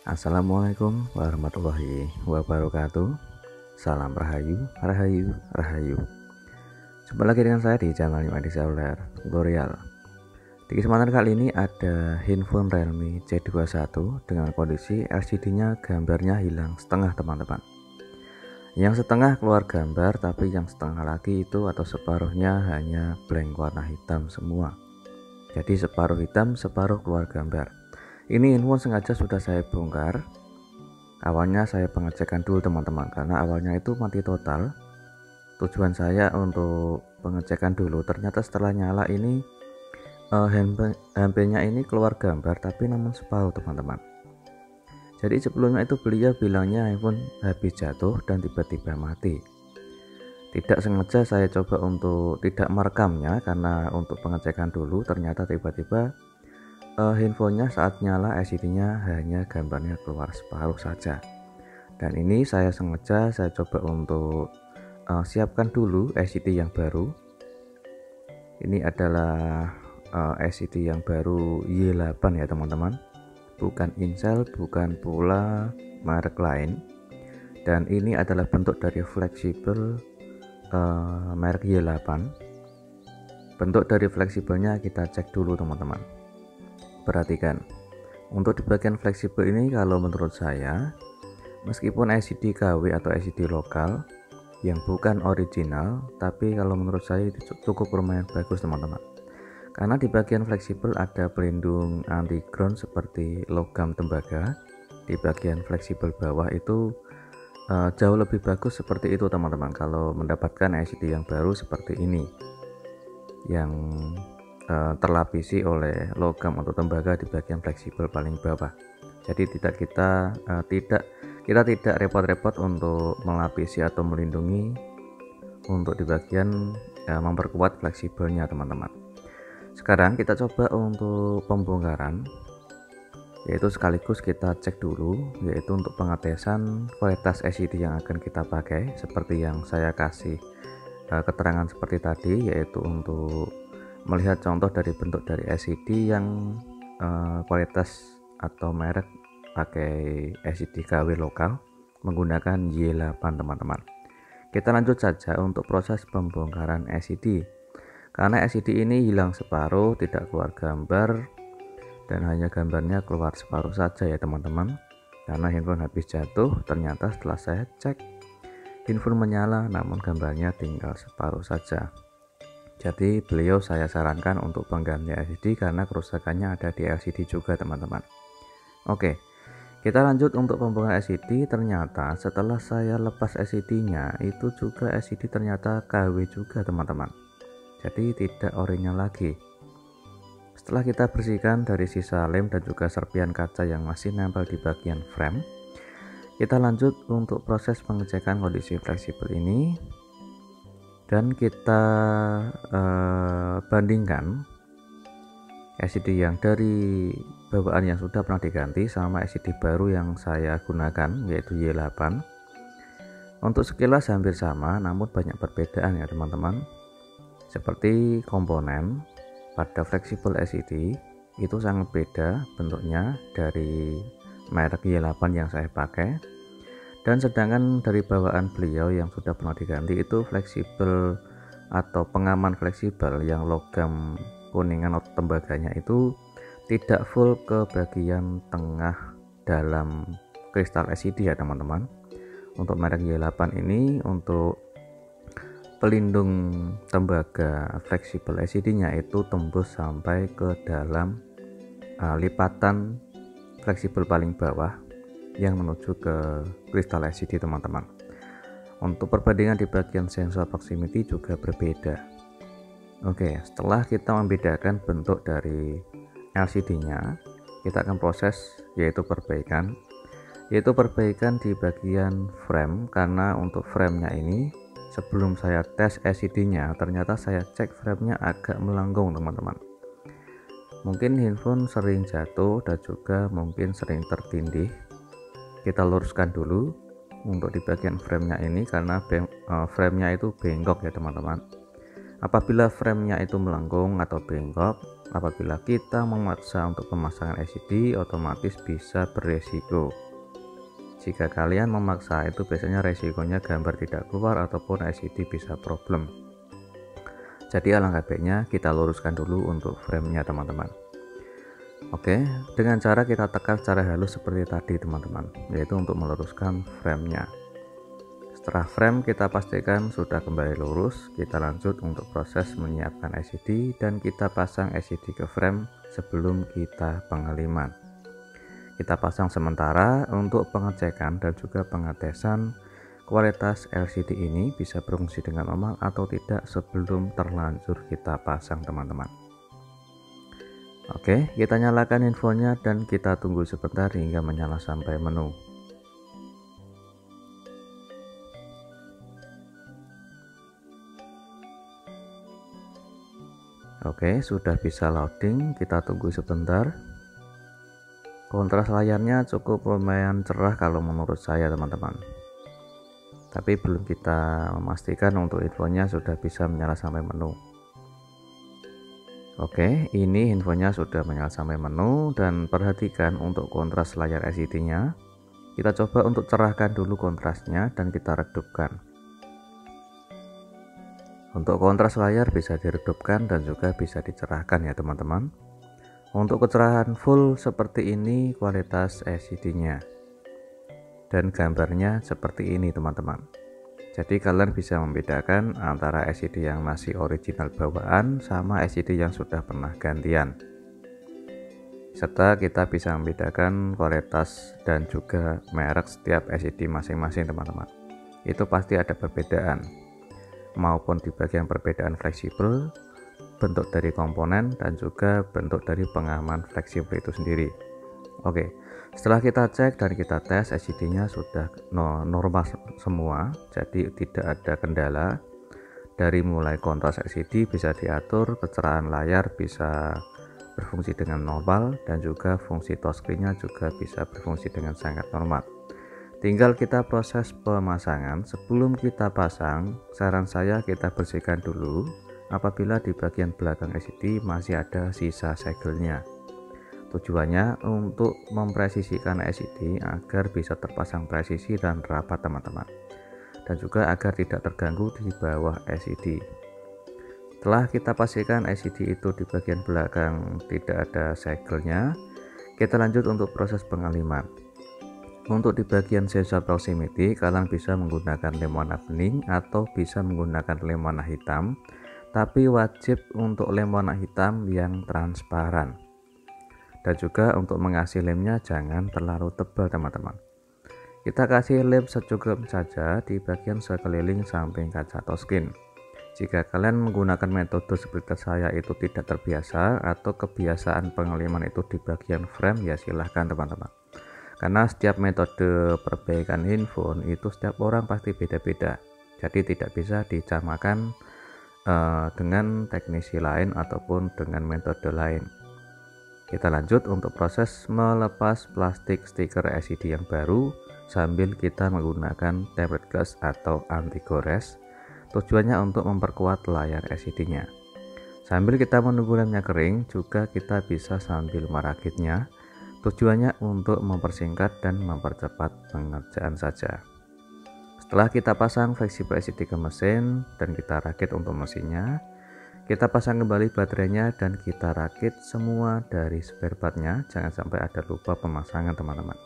Assalamualaikum warahmatullahi wabarakatuh. Salam Rahayu, Rahayu, Rahayu. Jumpa lagi dengan saya di channel Yumadi Seluler Tutorial. Di kesempatan kali ini ada handphone Realme C21 dengan kondisi LCD-nya gambarnya hilang setengah, teman-teman. Yang setengah keluar gambar, tapi yang setengah lagi itu atau separuhnya hanya blank warna hitam semua. Jadi separuh hitam, separuh keluar gambar. Ini handphone sengaja sudah saya bongkar. Awalnya saya pengecekan dulu, teman-teman, karena awalnya itu mati total. Tujuan saya untuk pengecekan dulu, ternyata setelah nyala ini HP-nya ini keluar gambar tapi namun separuh, teman-teman. Jadi sebelumnya itu beliau bilangnya handphone habis jatuh dan tiba-tiba mati. Tidak sengaja saya coba untuk tidak merekamnya karena untuk pengecekan dulu, ternyata tiba-tiba handphonenya saat nyala LCD-nya hanya gambarnya keluar separuh saja. Dan ini saya sengaja saya coba untuk siapkan dulu LCD yang baru. Ini adalah LCD yang baru Y8 ya, teman-teman, bukan Incel, bukan pula merek lain. Dan ini adalah bentuk dari fleksibel merek Y8. Bentuk dari fleksibelnya kita cek dulu, teman-teman. Perhatikan, untuk di bagian fleksibel ini kalau menurut saya, meskipun LCD KW atau LCD lokal yang bukan original, tapi kalau menurut saya itu cukup lumayan bagus, teman-teman. Karena di bagian fleksibel ada pelindung anti ground seperti logam tembaga. Di bagian fleksibel bawah itu jauh lebih bagus seperti itu, teman-teman, kalau mendapatkan LCD yang baru seperti ini, yang terlapisi oleh logam atau tembaga di bagian fleksibel paling bawah. Jadi kita tidak repot-repot untuk melapisi atau melindungi untuk di bagian memperkuat fleksibelnya, teman-teman. Sekarang kita coba untuk pembongkaran, yaitu sekaligus kita cek dulu, yaitu untuk pengetesan kualitas LCD yang akan kita pakai, seperti yang saya kasih keterangan seperti tadi, yaitu untuk melihat contoh dari bentuk dari LCD yang kualitas atau merek pakai LCD KW lokal menggunakan Y8, teman-teman. Kita lanjut saja untuk proses pembongkaran LCD. Karena LCD ini hilang separuh, tidak keluar gambar, dan hanya gambarnya keluar separuh saja ya, teman-teman. Karena handphone habis jatuh, ternyata setelah saya cek handphone menyala namun gambarnya tinggal separuh saja. Jadi beliau saya sarankan untuk pengganti LCD karena kerusakannya ada di LCD juga, teman-teman. Oke, kita lanjut untuk pembongkaran LCD. Ternyata setelah saya lepas LCD-nya itu juga LCD ternyata KW juga, teman-teman. Jadi tidak orinya lagi. Setelah kita bersihkan dari sisa lem dan juga serpian kaca yang masih nempel di bagian frame, kita lanjut untuk proses pengecekan kondisi fleksibel ini. Dan kita bandingkan LCD yang dari bawaan yang sudah pernah diganti sama LCD baru yang saya gunakan, yaitu Y8. Untuk sekilas hampir sama, namun banyak perbedaan ya, teman-teman. Seperti komponen pada fleksibel LCD itu sangat beda bentuknya dari merek Y8 yang saya pakai. Dan sedangkan dari bawaan beliau yang sudah pernah diganti itu fleksibel atau pengaman fleksibel yang logam kuningan atau tembaganya itu tidak full ke bagian tengah dalam kristal LCD ya, teman-teman. Untuk merek Y8 ini untuk pelindung tembaga fleksibel LCD-nya itu tembus sampai ke dalam lipatan fleksibel paling bawah yang menuju ke kristal LCD, teman-teman. Untuk perbandingan di bagian sensor proximity juga berbeda. Oke, setelah kita membedakan bentuk dari LCD-nya, kita akan proses yaitu perbaikan di bagian frame. Karena untuk framenya ini sebelum saya tes LCD-nya ternyata saya cek framenya agak melengkung, teman-teman. Mungkin handphone sering jatuh dan juga mungkin sering tertindih. Kita luruskan dulu untuk di bagian framenya ini karena framenya itu bengkok ya, teman-teman. Apabila framenya itu melengkung atau bengkok, Apabila kita memaksa untuk pemasangan LCD, otomatis bisa beresiko. Jika kalian memaksa, itu biasanya resikonya gambar tidak keluar ataupun LCD bisa problem. Jadi alangkah baiknya kita luruskan dulu untuk framenya teman-teman. Oke, dengan cara kita tekan secara halus seperti tadi teman-teman, yaitu untuk meluruskan framenya. Setelah frame kita pastikan sudah kembali lurus, kita lanjut untuk proses menyiapkan LCD dan kita pasang LCD ke frame sebelum kita pengeliman. Kita pasang sementara untuk pengecekan dan juga pengetesan kualitas LCD ini bisa berfungsi dengan normal atau tidak sebelum terlanjur kita pasang teman-teman. Oke, kita nyalakan infonya dan kita tunggu sebentar hingga menyala sampai menu. Oke, sudah bisa loading, kita tunggu sebentar. Kontras layarnya cukup lumayan cerah kalau menurut saya teman-teman, tapi belum kita memastikan untuk infonya sudah bisa menyala sampai menu. Oke, ini infonya sudah menyala sampai menu dan perhatikan untuk kontras layar LCD nya kita coba untuk cerahkan dulu kontrasnya dan kita redupkan. Untuk kontras layar bisa diredupkan dan juga bisa dicerahkan ya teman-teman. Untuk kecerahan full seperti ini kualitas LCD-nya dan gambarnya seperti ini teman-teman. Jadi kalian bisa membedakan antara LCD yang masih original bawaan sama LCD yang sudah pernah gantian. Serta kita bisa membedakan kualitas dan juga merek setiap LCD masing-masing teman-teman. Itu pasti ada perbedaan, maupun di bagian perbedaan fleksibel, bentuk dari komponen, dan juga bentuk dari pengaman fleksibel itu sendiri. Oke, setelah kita cek dan kita tes, LCD nya sudah normal semua, jadi tidak ada kendala. Dari mulai kontras LCD bisa diatur, kecerahan layar bisa berfungsi dengan normal, dan juga fungsi touchscreen-nya juga bisa berfungsi dengan sangat normal. Tinggal kita proses pemasangan. Sebelum kita pasang, saran saya kita bersihkan dulu apabila di bagian belakang LCD masih ada sisa segelnya. Tujuannya untuk mempresisikan LCD agar bisa terpasang presisi dan rapat teman-teman, dan juga agar tidak terganggu di bawah LCD. Setelah kita pastikan LCD itu di bagian belakang tidak ada segelnya, kita lanjut untuk proses pengaliman. Untuk di bagian sensor proximity, kalian bisa menggunakan lem warna bening atau bisa menggunakan lem warna hitam, tapi wajib untuk lem warna hitam yang transparan. Dan juga untuk mengasih lemnya jangan terlalu tebal teman-teman. Kita kasih lem secukupnya saja di bagian sekeliling samping kaca touchscreen. Jika kalian menggunakan metode seperti saya itu tidak terbiasa atau kebiasaan pengeliman itu di bagian frame, ya silahkan teman-teman. Karena setiap metode perbaikan handphone itu setiap orang pasti beda-beda, jadi tidak bisa disamakan dengan teknisi lain ataupun dengan metode lain. Kita lanjut untuk proses melepas plastik stiker LCD yang baru sambil kita menggunakan tablet glass atau anti gores. Tujuannya untuk memperkuat layar LCD-nya. Sambil kita menunggu lemnya kering, juga kita bisa sambil merakitnya. Tujuannya untuk mempersingkat dan mempercepat pengerjaan saja. Setelah kita pasang fleksibel LCD ke mesin dan kita rakit untuk mesinnya, kita pasang kembali baterainya dan kita rakit semua dari spare partnya. Jangan sampai ada lupa pemasangan teman-teman.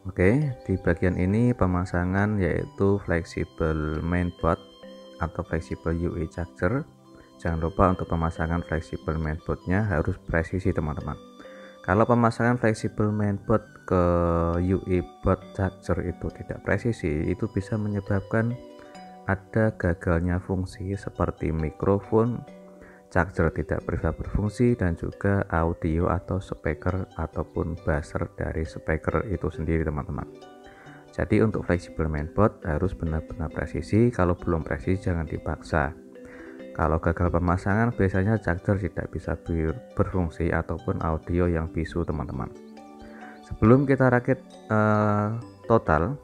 Oke, di bagian ini pemasangan yaitu fleksibel mainboard atau fleksibel UE charger. Jangan lupa untuk pemasangan fleksibel mainboardnya harus presisi teman-teman. Kalau pemasangan fleksibel mainboard ke UE board charger itu tidak presisi, itu bisa menyebabkan ada gagalnya fungsi seperti mikrofon, charger tidak bisa berfungsi, dan juga audio atau speaker ataupun buzzer dari speaker itu sendiri teman-teman. Jadi untuk fleksibel mainboard harus benar-benar presisi. Kalau belum presisi jangan dipaksa. Kalau gagal pemasangan biasanya charger tidak bisa berfungsi ataupun audio yang bisu teman-teman. Sebelum kita rakit total,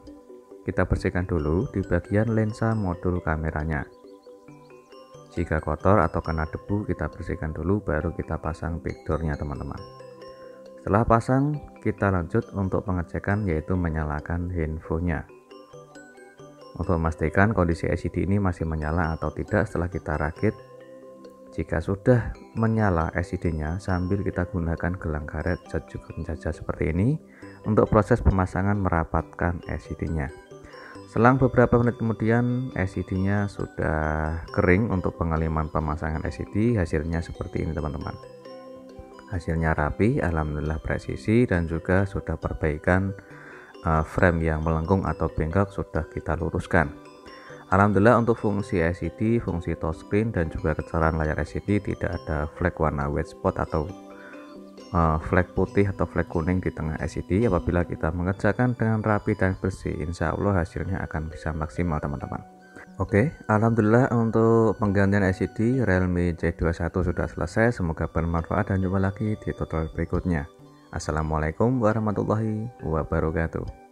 kita bersihkan dulu di bagian lensa modul kameranya. Jika kotor atau kena debu, kita bersihkan dulu, baru kita pasang backdoornya teman-teman. Setelah pasang, kita lanjut untuk pengecekan, yaitu menyalakan handphonenya. Untuk memastikan kondisi LCD ini masih menyala atau tidak, setelah kita rakit, jika sudah menyala LCD-nya, sambil kita gunakan gelang karet juga penjajah seperti ini untuk proses pemasangan merapatkan LCD-nya. Selang beberapa menit kemudian LCD-nya sudah kering untuk pengaliman pemasangan LCD. Hasilnya seperti ini teman-teman. Hasilnya rapi, alhamdulillah presisi, dan juga sudah perbaikan frame yang melengkung atau bengkok sudah kita luruskan. Alhamdulillah untuk fungsi LCD, fungsi touchscreen, dan juga kecoran layar LCD tidak ada flag warna white spot atau flag putih atau flag kuning di tengah LCD. Apabila kita mengerjakan dengan rapi dan bersih, insya Allah hasilnya akan bisa maksimal teman-teman. Oke, alhamdulillah untuk penggantian LCD Realme C21 sudah selesai. Semoga bermanfaat dan jumpa lagi di tutorial berikutnya. Assalamualaikum warahmatullahi wabarakatuh.